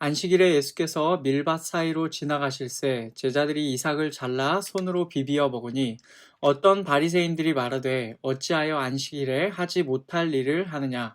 안식일에 예수께서 밀밭 사이로 지나가실새 제자들이 이삭을 잘라 손으로 비비어 먹으니 어떤 바리새인들이 말하되 어찌하여 안식일에 하지 못할 일을 하느냐.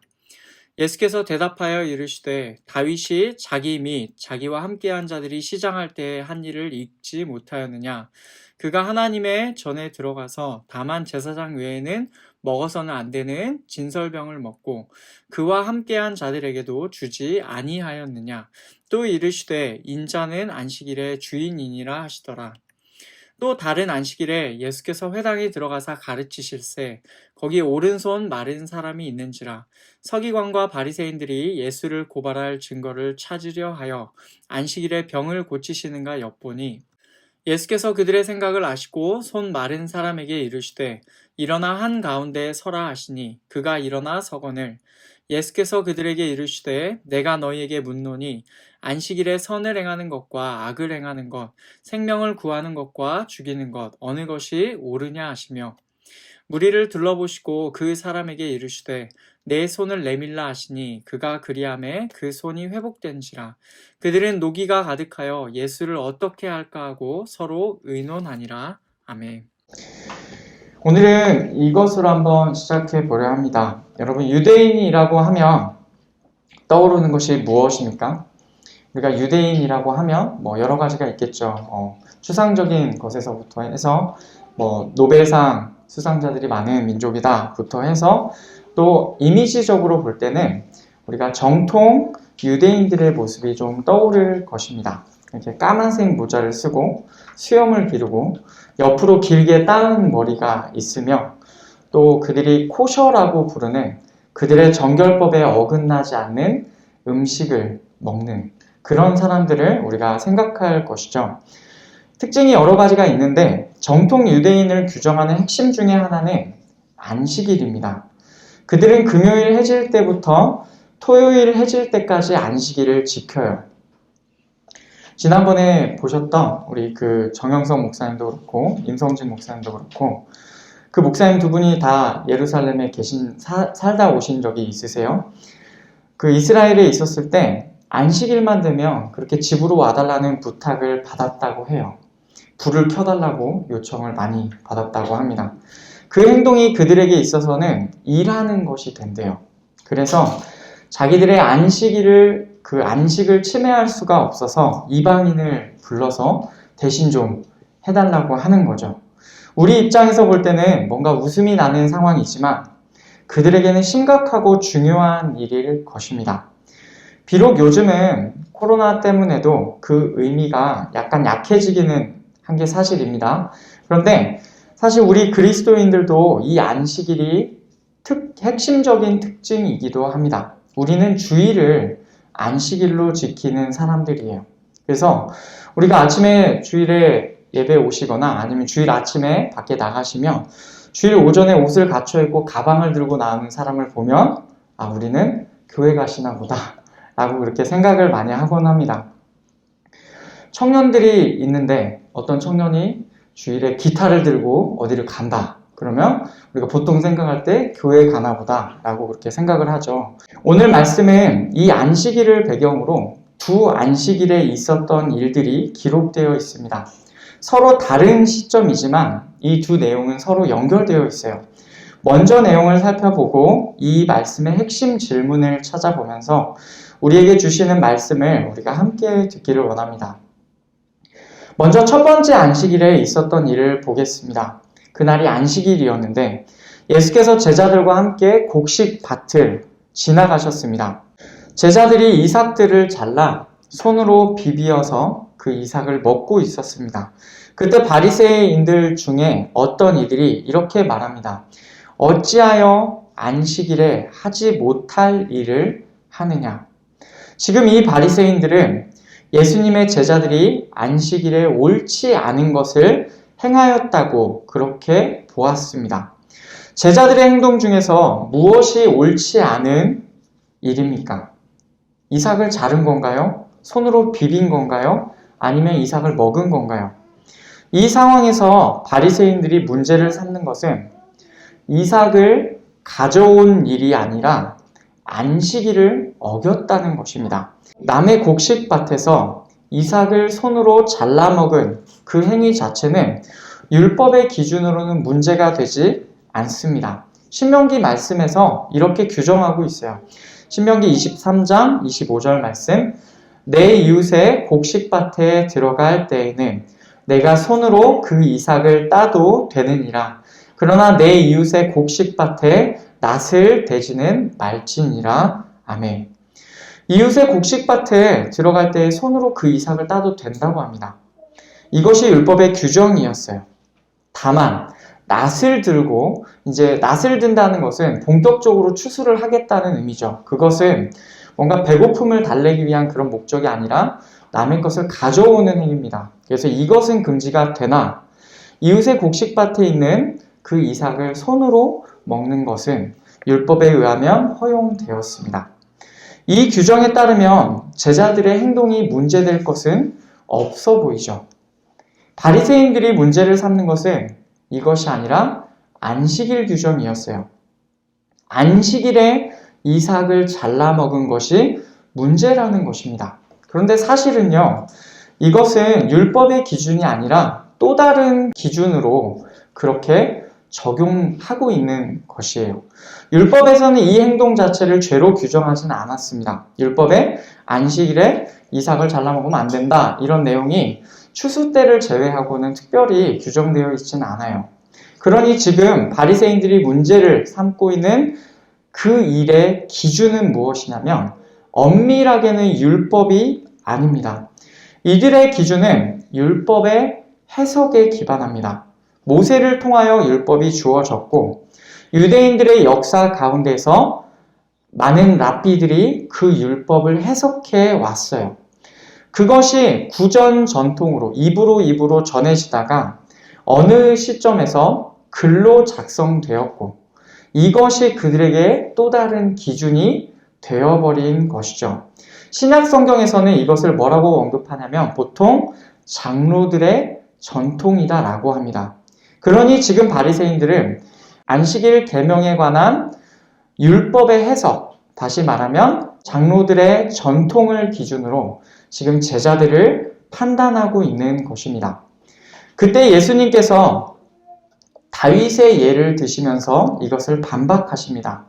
예수께서 대답하여 이르시되 다윗이 자기 및 자기와 함께한 자들이 시장할 때에 한 일을 잊지 못하였느냐. 그가 하나님의 전에 들어가서 다만 제사장 외에는 먹어서는 안 되는 진설병을 먹고 그와 함께한 자들에게도 주지 아니하였느냐. 또 이르시되 인자는 안식일의 주인이니라 하시더라. 또 다른 안식일에 예수께서 회당에 들어가사 가르치실새 거기 오른손 마른 사람이 있는지라. 서기관과 바리새인들이 예수를 고발할 증거를 찾으려 하여 안식일에 병을 고치시는가 엿보니 예수께서 그들의 생각을 아시고 손 마른 사람에게 이르시되 일어나 한가운데에 서라 하시니 그가 일어나 서거늘 예수께서 그들에게 이르시되 내가 너희에게 묻노니 안식일에 선을 행하는 것과 악을 행하는 것, 생명을 구하는 것과 죽이는 것 어느 것이 옳으냐 하시며 무리를 둘러보시고 그 사람에게 이르시되 내 손을 내밀라 하시니 그가 그리하매 그 손이 회복된지라. 그들은 노기가 가득하여 예수를 어떻게 할까 하고 서로 의논하니라. 아멘. 오늘은 이것으로 한번 시작해 보려 합니다. 여러분, 유대인이라고 하면 떠오르는 것이 무엇입니까? 우리가 유대인이라고 하면 여러 가지가 있겠죠. 추상적인 것에서부터 해서 노벨상 수상자들이 많은 민족이다부터 해서 또 이미지적으로 볼 때는 우리가 정통 유대인들의 모습이 좀 떠오를 것입니다. 이렇게 까만색 모자를 쓰고 수염을 기르고 옆으로 길게 따은 머리가 있으며 또 그들이 코셔라고 부르는 그들의 정결법에 어긋나지 않는 음식을 먹는 그런 사람들을 우리가 생각할 것이죠. 특징이 여러 가지가 있는데 정통 유대인을 규정하는 핵심 중에 하나는 안식일입니다. 그들은 금요일 해질 때부터 토요일 해질 때까지 안식일을 지켜요. 지난번에 보셨던 우리 그 정영석 목사님도 그렇고 임성진 목사님도 그렇고 그 목사님 두 분이 다 예루살렘에 살다 오신 적이 있으세요? 그 이스라엘에 있었을 때 안식일만 되면 그렇게 집으로 와달라는 부탁을 받았다고 해요. 불을 켜달라고 요청을 많이 받았다고 합니다. 그 행동이 그들에게 있어서는 일하는 것이 된대요. 그래서 자기들의 그 안식을 침해할 수가 없어서 이방인을 불러서 대신 좀 해달라고 하는 거죠. 우리 입장에서 볼 때는 뭔가 웃음이 나는 상황이지만 그들에게는 심각하고 중요한 일일 것입니다. 비록 요즘은 코로나 때문에도 그 의미가 약간 약해지기는 한 게 사실입니다. 그런데 사실 우리 그리스도인들도 이 안식일이 핵심적인 특징이기도 합니다. 우리는 주일을 안식일로 지키는 사람들이에요. 그래서 우리가 아침에 주일에 예배 오시거나 아니면 주일 아침에 밖에 나가시면 주일 오전에 옷을 갖춰 입고 가방을 들고 나오는 사람을 보면 우리는 교회 가시나 보다 라고 그렇게 생각을 많이 하곤 합니다. 청년들이 있는데 어떤 청년이 주일에 기타를 들고 어디를 간다. 그러면 우리가 보통 생각할 때 교회에 가나 보다 라고 그렇게 생각을 하죠. 오늘 말씀은 이 안식일을 배경으로 두 안식일에 있었던 일들이 기록되어 있습니다. 서로 다른 시점이지만 이 두 내용은 서로 연결되어 있어요. 먼저 내용을 살펴보고 이 말씀의 핵심 질문을 찾아보면서 우리에게 주시는 말씀을 우리가 함께 듣기를 원합니다. 먼저 첫 번째 안식일에 있었던 일을 보겠습니다. 그날이 안식일이었는데 예수께서 제자들과 함께 곡식밭을 지나가셨습니다. 제자들이 이삭들을 잘라 손으로 비비어서 그 이삭을 먹고 있었습니다. 그때 바리새인들 중에 어떤 이들이 이렇게 말합니다. 어찌하여 안식일에 하지 못할 일을 하느냐. 지금 이 바리새인들은 예수님의 제자들이 안식일에 옳지 않은 것을 행하였다고 그렇게 보았습니다. 제자들의 행동 중에서 무엇이 옳지 않은 일입니까? 이삭을 자른 건가요? 손으로 비빈 건가요? 아니면 이삭을 먹은 건가요? 이 상황에서 바리새인들이 문제를 삼는 것은 이삭을 가져온 일이 아니라 안식일을 어겼다는 것입니다. 남의 곡식밭에서 이삭을 손으로 잘라 먹은 그 행위 자체는 율법의 기준으로는 문제가 되지 않습니다. 신명기 말씀에서 이렇게 규정하고 있어요. 신명기 23장 25절 말씀, 내 이웃의 곡식밭에 들어갈 때에는 내가 손으로 그 이삭을 따도 되느니라. 그러나 내 이웃의 곡식밭에 낫을 대지는 말지니라. 아멘. 이웃의 곡식밭에 들어갈 때 손으로 그 이삭을 따도 된다고 합니다. 이것이 율법의 규정이었어요. 다만 낫을 들고, 이제 낫을 든다는 것은 본격적으로 추수를 하겠다는 의미죠. 그것은 뭔가 배고픔을 달래기 위한 그런 목적이 아니라 남의 것을 가져오는 행위입니다. 그래서 이것은 금지가 되나 이웃의 곡식밭에 있는 그 이삭을 손으로 먹는 것은 율법에 의하면 허용되었습니다. 이 규정에 따르면 제자들의 행동이 문제될 것은 없어 보이죠. 바리새인들이 문제를 삼는 것은 이것이 아니라 안식일 규정이었어요. 안식일에 이삭을 잘라 먹은 것이 문제라는 것입니다. 그런데 사실은요, 이것은 율법의 기준이 아니라 또 다른 기준으로 그렇게 적용하고 있는 것이에요. 율법에서는 이 행동 자체를 죄로 규정하지는 않았습니다. 율법에 안식일에 이삭을 잘라 먹으면 안 된다, 이런 내용이 추수 때를 제외하고는 특별히 규정되어 있지는 않아요. 그러니 지금 바리새인들이 문제를 삼고 있는 그 일의 기준은 무엇이냐면 엄밀하게는 율법이 아닙니다. 이들의 기준은 율법의 해석에 기반합니다. 모세를 통하여 율법이 주어졌고 유대인들의 역사 가운데서 많은 랍비들이 그 율법을 해석해 왔어요. 그것이 구전 전통으로 입으로 전해지다가 어느 시점에서 글로 작성되었고 이것이 그들에게 또 다른 기준이 되어버린 것이죠. 신약 성경에서는 이것을 뭐라고 언급하냐면 보통 장로들의 전통이다라고 합니다. 그러니 지금 바리새인들은 안식일 계명에 관한 율법의 해석, 다시 말하면 장로들의 전통을 기준으로 지금 제자들을 판단하고 있는 것입니다. 그때 예수님께서 다윗의 예를 드시면서 이것을 반박하십니다.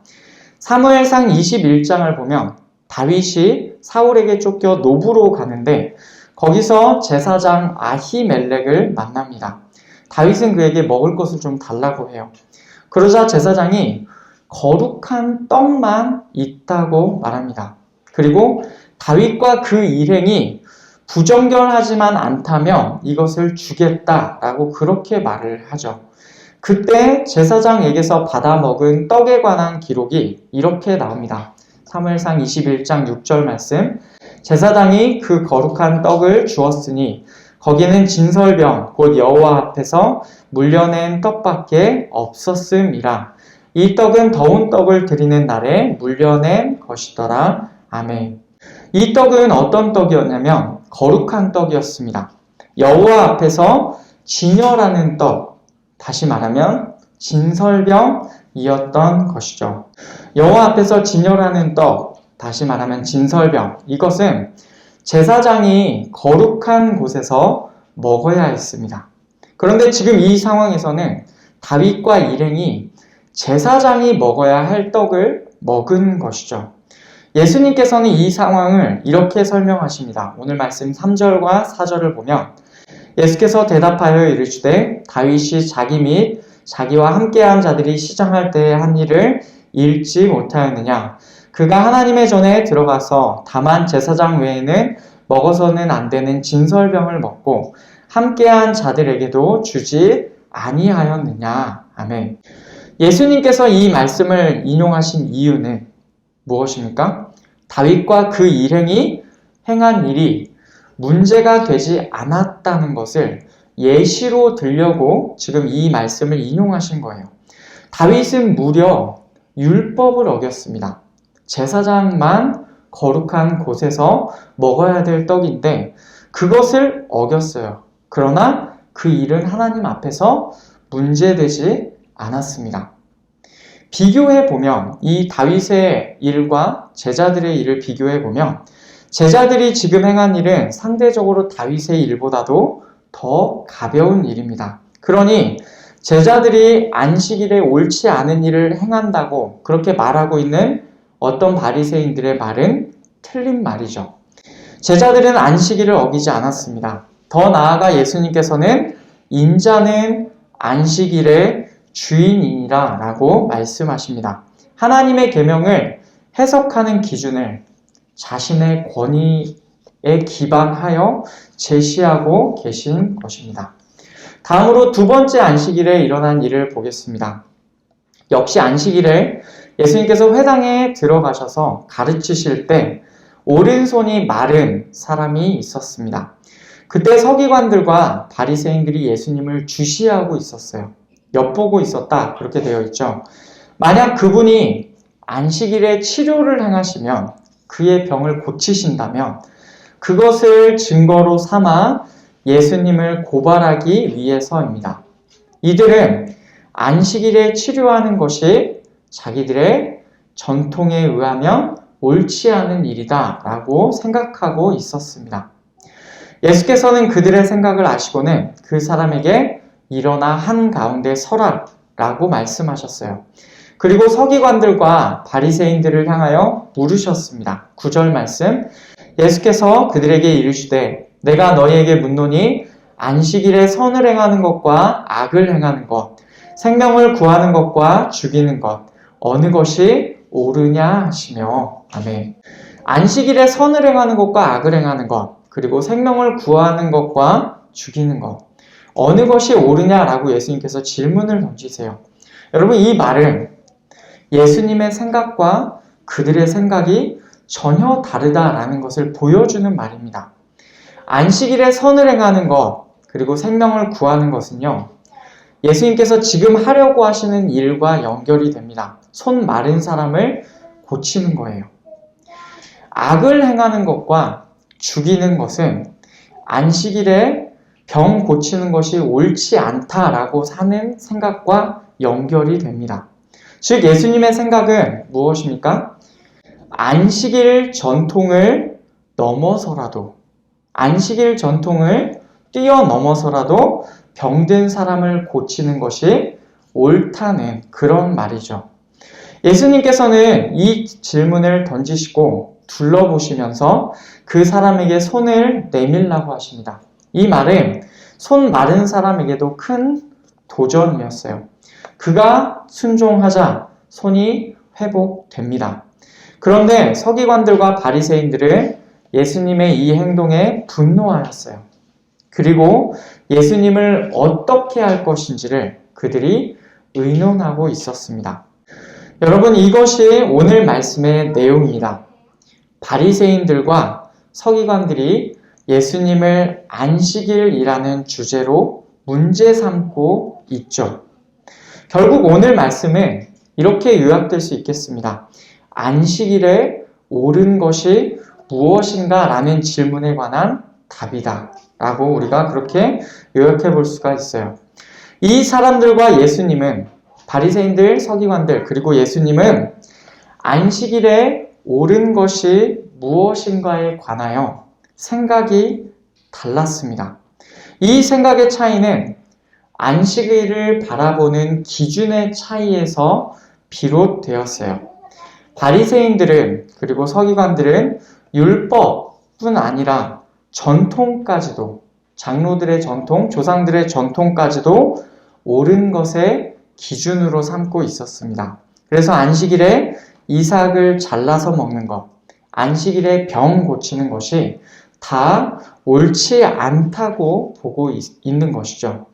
사무엘상 21장을 보면 다윗이 사울에게 쫓겨 노브로 가는데 거기서 제사장 아히멜렉을 만납니다. 다윗은 그에게 먹을 것을 좀 달라고 해요. 그러자 제사장이 거룩한 떡만 있다고 말합니다. 그리고 다윗과 그 일행이 부정결하지만 않다면 이것을 주겠다라고 그렇게 말을 하죠. 그때 제사장에게서 받아먹은 떡에 관한 기록이 이렇게 나옵니다. 사무엘상 21장 6절 말씀, 제사장이 그 거룩한 떡을 주었으니 거기는 진설병 곧 여호와 앞에서 물려낸 떡밖에 없었음이라. 이 떡은 더운 떡을 드리는 날에 물려낸 것이더라. 아멘. 이 떡은 어떤 떡이었냐면 거룩한 떡이었습니다. 여호와 앞에서 진열하는 떡, 다시 말하면 진설병이었던 것이죠. 여호와 앞에서 진열하는 떡, 다시 말하면 진설병, 이것은 제사장이 거룩한 곳에서 먹어야 했습니다. 그런데 지금 이 상황에서는 다윗과 일행이 제사장이 먹어야 할 떡을 먹은 것이죠. 예수님께서는 이 상황을 이렇게 설명하십니다. 오늘 말씀 3절과 4절을 보면 예수께서 대답하여 이르시되 다윗이 자기 및 자기와 함께한 자들이 시장할 때에 한 일을 읽지 못하였느냐. 그가 하나님의 전에 들어가서 다만 제사장 외에는 먹어서는 안 되는 진설병을 먹고 함께한 자들에게도 주지 아니하였느냐. 아멘. 예수님께서 이 말씀을 인용하신 이유는 무엇입니까? 다윗과 그 일행이 행한 일이 문제가 되지 않았다는 것을 예시로 들려고 지금 이 말씀을 인용하신 거예요. 다윗은 무려 율법을 어겼습니다. 제사장만 거룩한 곳에서 먹어야 될 떡인데 그것을 어겼어요. 그러나 그 일은 하나님 앞에서 문제되지 않았습니다. 비교해 보면 이 다윗의 일과 제자들의 일을 비교해 보면 제자들이 지금 행한 일은 상대적으로 다윗의 일보다도 더 가벼운 일입니다. 그러니 제자들이 안식일에 옳지 않은 일을 행한다고 그렇게 말하고 있는 어떤 바리새인들의 말은 틀린 말이죠. 제자들은 안식일을 어기지 않았습니다. 더 나아가 예수님께서는 인자는 안식일의 주인이라 라고 말씀하십니다. 하나님의 계명을 해석하는 기준을 자신의 권위에 기반하여 제시하고 계신 것입니다. 다음으로 두 번째 안식일에 일어난 일을 보겠습니다. 역시 안식일에 예수님께서 회당에 들어가셔서 가르치실 때 오른손이 마른 사람이 있었습니다. 그때 서기관들과 바리새인들이 예수님을 주시하고 있었어요. 엿보고 있었다 그렇게 되어 있죠. 만약 그분이 안식일에 치료를 행하시면 그의 병을 고치신다면 그것을 증거로 삼아 예수님을 고발하기 위해서입니다. 이들은 안식일에 치료하는 것이 자기들의 전통에 의하면 옳지 않은 일이다 라고 생각하고 있었습니다. 예수께서는 그들의 생각을 아시고는 그 사람에게 일어나 한가운데 서라 라고 말씀하셨어요. 그리고 서기관들과 바리새인들을 향하여 물으셨습니다. 9절 말씀, 예수께서 그들에게 이르시되 내가 너희에게 묻노니 안식일에 선을 행하는 것과 악을 행하는 것, 생명을 구하는 것과 죽이는 것, 어느 것이 옳으냐 하시며. 아멘. 안식일에 선을 행하는 것과 악을 행하는 것, 그리고 생명을 구하는 것과 죽이는 것, 어느 것이 옳으냐라고 예수님께서 질문을 던지세요. 여러분, 이 말은 예수님의 생각과 그들의 생각이 전혀 다르다라는 것을 보여주는 말입니다. 안식일에 선을 행하는 것, 그리고 생명을 구하는 것은요, 예수님께서 지금 하려고 하시는 일과 연결이 됩니다. 손 마른 사람을 고치는 거예요. 악을 행하는 것과 죽이는 것은 안식일에 병 고치는 것이 옳지 않다라고 사는 생각과 연결이 됩니다. 즉 예수님의 생각은 무엇입니까? 안식일 전통을 넘어서라도, 안식일 전통을 뛰어넘어서라도 병든 사람을 고치는 것이 옳다는 그런 말이죠. 예수님께서는 이 질문을 던지시고 둘러보시면서 그 사람에게 손을 내밀라고 하십니다. 이 말은 손 마른 사람에게도 큰 도전이었어요. 그가 순종하자 손이 회복됩니다. 그런데 서기관들과 바리새인들은 예수님의 이 행동에 분노하였어요. 그리고 예수님을 어떻게 할 것인지를 그들이 의논하고 있었습니다. 여러분, 이것이 오늘 말씀의 내용입니다. 바리새인들과 서기관들이 예수님을 안식일이라는 주제로 문제 삼고 있죠. 결국 오늘 말씀은 이렇게 요약될 수 있겠습니다. 안식일에 옳은 것이 무엇인가 라는 질문에 관한 답이다 라고 우리가 그렇게 요약해 볼 수가 있어요. 이 사람들과 예수님은, 바리새인들, 서기관들, 그리고 예수님은 안식일에 옳은 것이 무엇인가에 관하여 생각이 달랐습니다. 이 생각의 차이는 안식일을 바라보는 기준의 차이에서 비롯되었어요. 바리새인들은, 그리고 서기관들은 율법뿐 아니라 전통까지도, 장로들의 전통, 조상들의 전통까지도 옳은 것의 기준으로 삼고 있었습니다. 그래서 안식일에 이삭을 잘라서 먹는 것, 안식일에 병 고치는 것이 다 옳지 않다고 보고 있는 것이죠.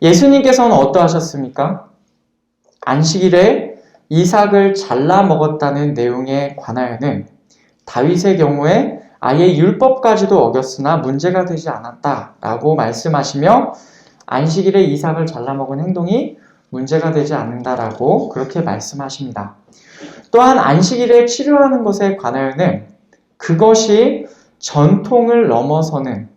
예수님께서는 어떠하셨습니까? 안식일에 이삭을 잘라 먹었다는 내용에 관하여는 다윗의 경우에 아예 율법까지도 어겼으나 문제가 되지 않았다라고 말씀하시며 안식일에 이삭을 잘라 먹은 행동이 문제가 되지 않는다라고 그렇게 말씀하십니다. 또한 안식일에 치료하는 것에 관하여는 그것이 전통을 넘어서는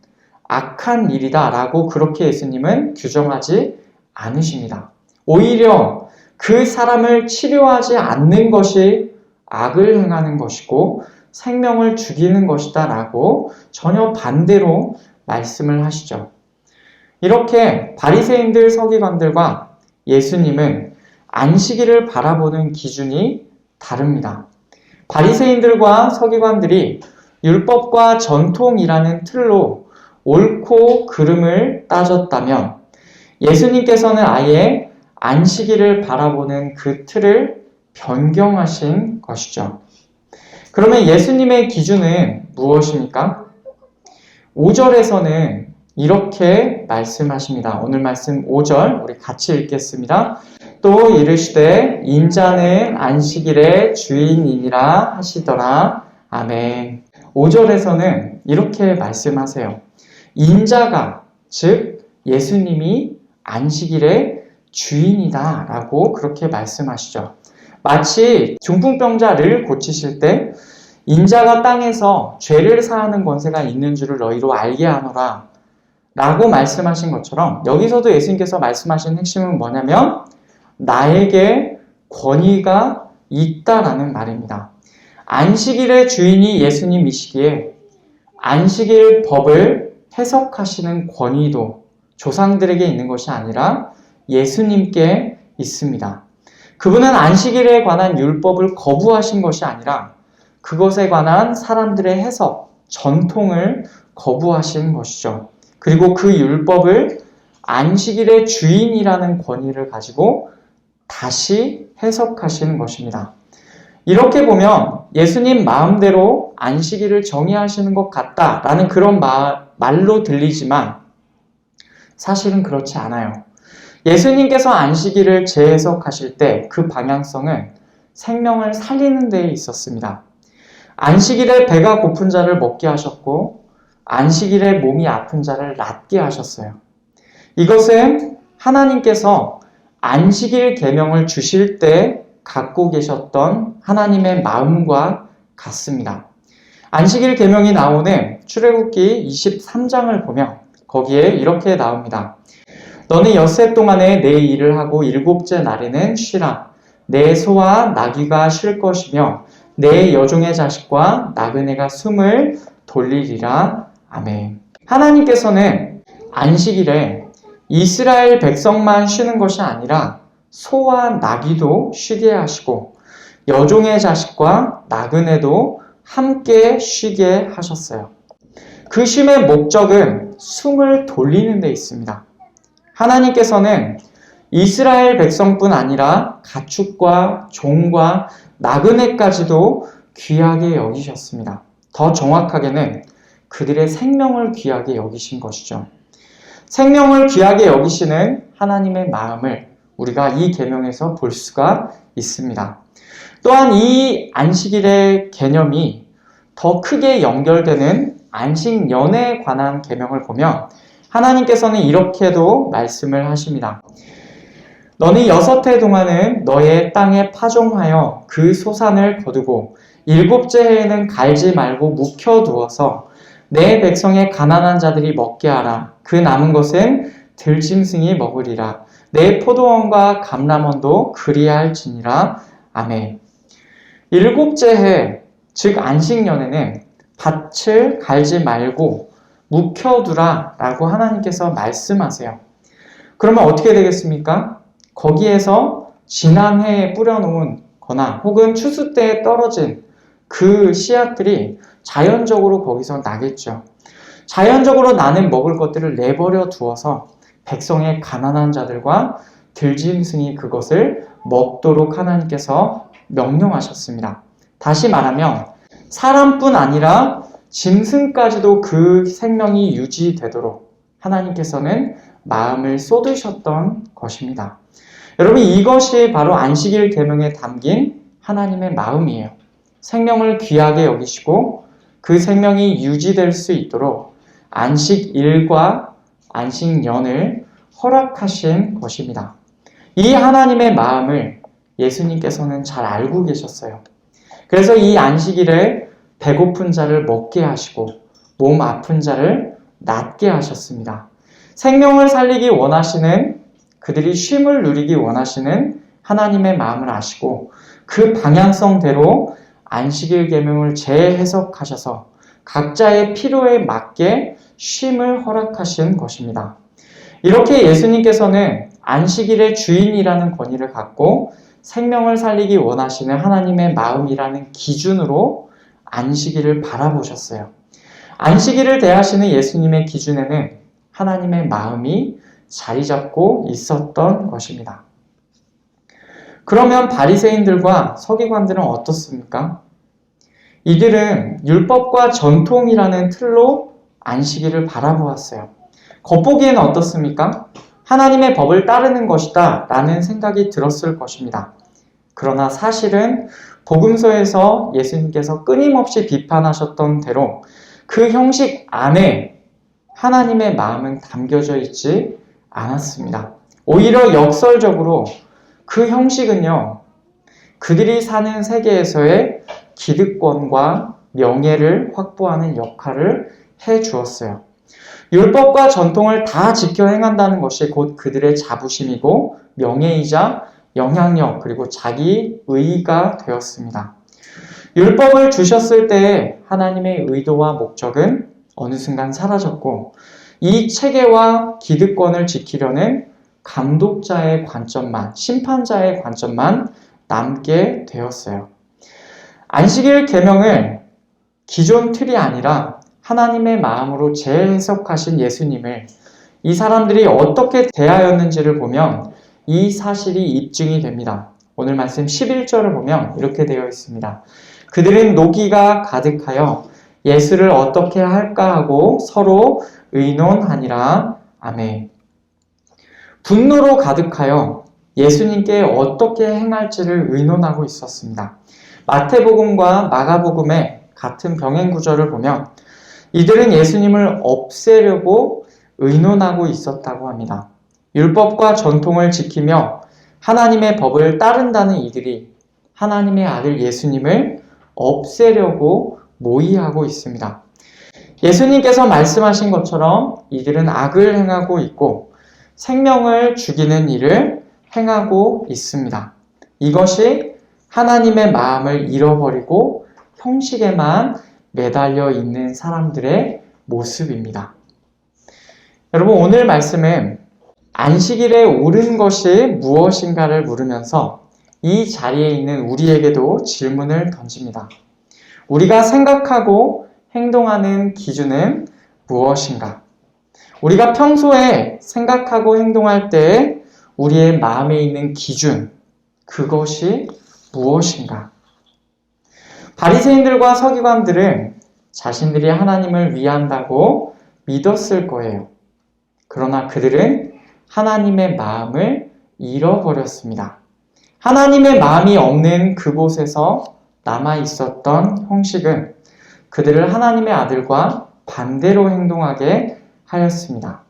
악한 일이다라고 그렇게 예수님은 규정하지 않으십니다. 오히려 그 사람을 치료하지 않는 것이 악을 행하는 것이고 생명을 죽이는 것이다 라고 전혀 반대로 말씀을 하시죠. 이렇게 바리새인들 서기관들과 예수님은 안식일을 바라보는 기준이 다릅니다. 바리새인들과 서기관들이 율법과 전통이라는 틀로 옳고 그름을 따졌다면 예수님께서는 아예 안식일을 바라보는 그 틀을 변경하신 것이죠. 그러면 예수님의 기준은 무엇입니까? 5절에서는 이렇게 말씀하십니다. 오늘 말씀 5절 우리 같이 읽겠습니다. 또 이르시되 인자는 안식일의 주인이니라 하시더라. 아멘. 5절에서는 이렇게 말씀하세요. 인자가, 즉 예수님이 안식일의 주인이다 라고 그렇게 말씀하시죠. 마치 중풍병자를 고치실 때 인자가 땅에서 죄를 사하는 권세가 있는 줄을 너희로 알게 하노라 라고 말씀하신 것처럼 여기서도 예수님께서 말씀하신 핵심은 뭐냐면 나에게 권위가 있다라는 말입니다. 안식일의 주인이 예수님이시기에 안식일 법을 해석하시는 권위도 조상들에게 있는 것이 아니라 예수님께 있습니다. 그분은 안식일에 관한 율법을 거부하신 것이 아니라 그것에 관한 사람들의 해석, 전통을 거부하신 것이죠. 그리고 그 율법을 안식일의 주인이라는 권위를 가지고 다시 해석하시는 것입니다. 이렇게 보면 예수님 마음대로 안식일을 정의하시는 것 같다라는 그런 말로 들리지만 사실은 그렇지 않아요. 예수님께서 안식일을 재해석하실 때 그 방향성은 생명을 살리는 데에 있었습니다. 안식일에 배가 고픈 자를 먹게 하셨고 안식일에 몸이 아픈 자를 낫게 하셨어요. 이것은 하나님께서 안식일 계명을 주실 때 갖고 계셨던 하나님의 마음과 같습니다. 안식일 계명이 나오는 출애굽기 23장을 보면 거기에 이렇게 나옵니다. 너는 엿새 동안에 내 일을 하고 일곱째 날에는 쉬라. 내 소와 나귀가 쉴 것이며 내 여종의 자식과 나그네가 숨을 돌리리라. 아멘. 하나님께서는 안식일에 이스라엘 백성만 쉬는 것이 아니라 소와 나귀도 쉬게 하시고 여종의 자식과 나그네도 함께 쉬게 하셨어요. 그 쉼의 목적은 숨을 돌리는 데 있습니다. 하나님께서는 이스라엘 백성뿐 아니라 가축과 종과 나그네까지도 귀하게 여기셨습니다. 더 정확하게는 그들의 생명을 귀하게 여기신 것이죠. 생명을 귀하게 여기시는 하나님의 마음을 우리가 이 계명에서 볼 수가 있습니다. 또한 이 안식일의 개념이 더 크게 연결되는 안식년에 관한 계명을 보면 하나님께서는 이렇게도 말씀을 하십니다. 너는 6해 동안은 너의 땅에 파종하여 그 소산을 거두고 7째 해에는 갈지 말고 묵혀두어서 내 백성의 가난한 자들이 먹게 하라. 그 남은 것은 들짐승이 먹으리라. 내 포도원과 감람원도 그리할지니라. 아멘. 7째 해, 즉 안식년에는 밭을 갈지 말고 묵혀두라 라고 하나님께서 말씀하세요. 그러면 어떻게 되겠습니까? 거기에서 지난 해에 뿌려놓은 거나 혹은 추수 때에 떨어진 그 씨앗들이 자연적으로 거기서 나겠죠. 자연적으로 나는 먹을 것들을 내버려 두어서 백성의 가난한 자들과 들짐승이 그것을 먹도록 하나님께서 명령하셨습니다. 다시 말하면 사람뿐 아니라 짐승까지도 그 생명이 유지되도록 하나님께서는 마음을 쏟으셨던 것입니다. 여러분, 이것이 바로 안식일 계명에 담긴 하나님의 마음이에요. 생명을 귀하게 여기시고 그 생명이 유지될 수 있도록 안식일과 안식년을 허락하신 것입니다. 이 하나님의 마음을 예수님께서는 잘 알고 계셨어요. 그래서 이 안식일에 배고픈 자를 먹게 하시고 몸 아픈 자를 낫게 하셨습니다. 생명을 살리기 원하시는, 그들이 쉼을 누리기 원하시는 하나님의 마음을 아시고 그 방향성대로 안식일 계명을 재해석하셔서 각자의 필요에 맞게 쉼을 허락하신 것입니다. 이렇게 예수님께서는 안식일의 주인이라는 권위를 갖고 생명을 살리기 원하시는 하나님의 마음이라는 기준으로 안식일을 바라보셨어요. 안식일을 대하시는 예수님의 기준에는 하나님의 마음이 자리 잡고 있었던 것입니다. 그러면 바리새인들과 서기관들은 어떻습니까? 이들은 율법과 전통이라는 틀로 안식일을 바라보았어요. 겉보기에는 어떻습니까? 하나님의 법을 따르는 것이다 라는 생각이 들었을 것입니다. 그러나 사실은 복음서에서 예수님께서 끊임없이 비판하셨던 대로 그 형식 안에 하나님의 마음은 담겨져 있지 않았습니다. 오히려 역설적으로 그 형식은요, 그들이 사는 세계에서의 기득권과 명예를 확보하는 역할을 해 주었어요. 율법과 전통을 다 지켜 행한다는 것이 곧 그들의 자부심이고 명예이자 영향력 그리고 자기 의의가 되었습니다. 율법을 주셨을 때에 하나님의 의도와 목적은 어느 순간 사라졌고 이 체계와 기득권을 지키려는 감독자의 관점만, 심판자의 관점만 남게 되었어요. 안식일 계명을 기존 틀이 아니라 하나님의 마음으로 재해석하신 예수님을 이 사람들이 어떻게 대하였는지를 보면 이 사실이 입증이 됩니다. 오늘 말씀 11절을 보면 이렇게 되어 있습니다. 그들은 노기가 가득하여 예수를 어떻게 할까 하고 서로 의논하니라. 아멘. 분노로 가득하여 예수님께 어떻게 행할지를 의논하고 있었습니다. 마태복음과 마가복음의 같은 병행 구절을 보면 이들은 예수님을 없애려고 의논하고 있었다고 합니다. 율법과 전통을 지키며 하나님의 법을 따른다는 이들이 하나님의 아들 예수님을 없애려고 모의하고 있습니다. 예수님께서 말씀하신 것처럼 이들은 악을 행하고 있고 생명을 죽이는 일을 행하고 있습니다. 이것이 하나님의 마음을 잃어버리고 형식에만 매달려 있는 사람들의 모습입니다. 여러분, 오늘 말씀은 안식일에 옳은 것이 무엇인가를 물으면서 이 자리에 있는 우리에게도 질문을 던집니다. 우리가 생각하고 행동하는 기준은 무엇인가? 우리가 평소에 생각하고 행동할 때 우리의 마음에 있는 기준, 그것이 무엇인가? 바리새인들과 서기관들은 자신들이 하나님을 위한다고 믿었을 거예요. 그러나 그들은 하나님의 마음을 잃어버렸습니다. 하나님의 마음이 없는 그곳에서 남아 있었던 형식은 그들을 하나님의 아들과 반대로 행동하게 하였습니다.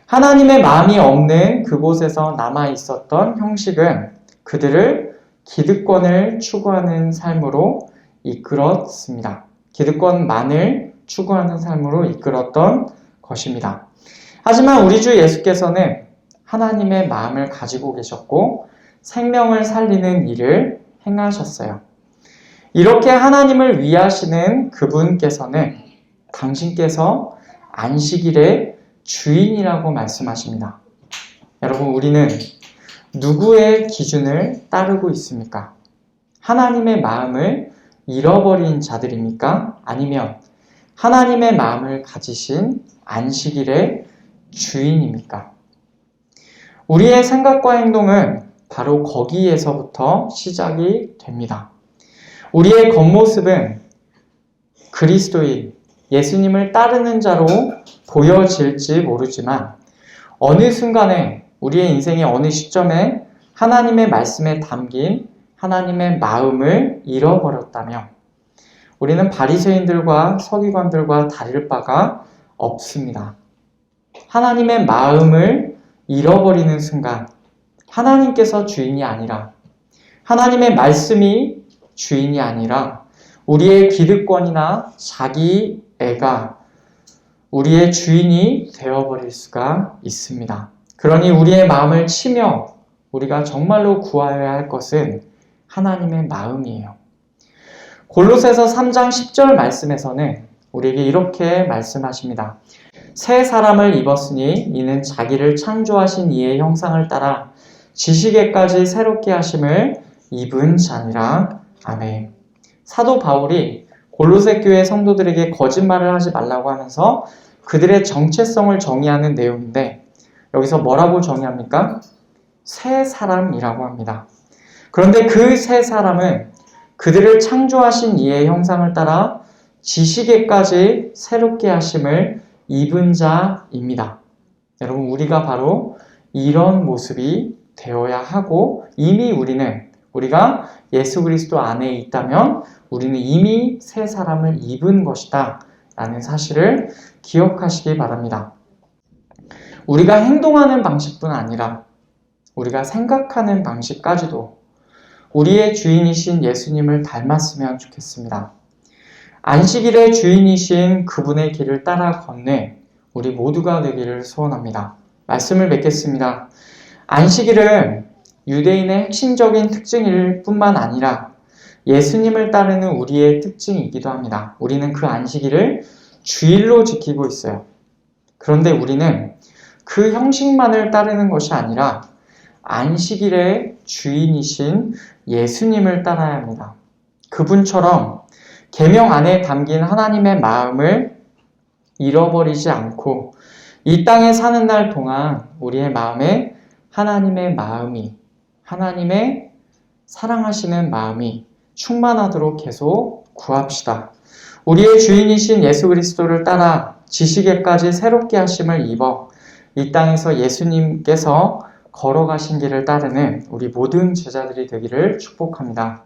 하나님의 마음이 없는 그곳에서 남아 있었던 형식은 그들을 기득권을 추구하는 삶으로 이끌었습니다. 기득권만을 추구하는 삶으로 이끌었던 것입니다. 하지만 우리 주 예수께서는 하나님의 마음을 가지고 계셨고 생명을 살리는 일을 행하셨어요. 이렇게 하나님을 위하시는 그분께서는 당신께서 안식일의 주인이라고 말씀하십니다. 여러분, 우리는 누구의 기준을 따르고 있습니까? 하나님의 마음을 잃어버린 자들입니까? 아니면 하나님의 마음을 가지신 안식일의 주인입니까? 우리의 생각과 행동은 바로 거기에서부터 시작이 됩니다. 우리의 겉모습은 그리스도인, 예수님을 따르는 자로 보여질지 모르지만 어느 순간에 우리의 인생의 어느 시점에 하나님의 말씀에 담긴 하나님의 마음을 잃어버렸다면 우리는 바리새인들과 서기관들과 다를 바가 없습니다. 하나님의 마음을 잃어버리는 순간 하나님께서 주인이 아니라 하나님의 말씀이 주인이 아니라 우리의 기득권이나 자기애가 우리의 주인이 되어버릴 수가 있습니다. 그러니 우리의 마음을 치며 우리가 정말로 구하여야 할 것은 하나님의 마음이에요. 골로새서 3장 10절 말씀에서는 우리에게 이렇게 말씀하십니다. 새 사람을 입었으니 이는 자기를 창조하신 이의 형상을 따라 지식에까지 새롭게 하심을 입은 자니라. 아멘. 사도 바울이 골로새 교회 성도들에게 거짓말을 하지 말라고 하면서 그들의 정체성을 정의하는 내용인데 여기서 뭐라고 정의합니까? 새 사람이라고 합니다. 그런데 그 새 사람은 그들을 창조하신 이의 형상을 따라 지식에까지 새롭게 하심을 입은 자입니다. 여러분, 우리가 바로 이런 모습이 되어야 하고 이미 우리가 예수 그리스도 안에 있다면 우리는 이미 새 사람을 입은 것이다 라는 사실을 기억하시기 바랍니다. 우리가 행동하는 방식뿐 아니라 우리가 생각하는 방식까지도 우리의 주인이신 예수님을 닮았으면 좋겠습니다. 안식일의 주인이신 그분의 길을 따라 걷는 우리 모두가 되기를 소원합니다. 말씀을 맺겠습니다. 안식일은 유대인의 핵심적인 특징일 뿐만 아니라 예수님을 따르는 우리의 특징이기도 합니다. 우리는 그 안식일을 주일로 지키고 있어요. 그런데 우리는 그 형식만을 따르는 것이 아니라 안식일의 주인이신 예수님을 따라야 합니다. 그분처럼 계명 안에 담긴 하나님의 마음을 잃어버리지 않고 이 땅에 사는 날 동안 우리의 마음에 하나님의 마음이, 하나님의 사랑하시는 마음이 충만하도록 계속 구합시다. 우리의 주인이신 예수 그리스도를 따라 지식에까지 새롭게 하심을 입어 이 땅에서 예수님께서 걸어가신 길을 따르는 우리 모든 제자들이 되기를 축복합니다.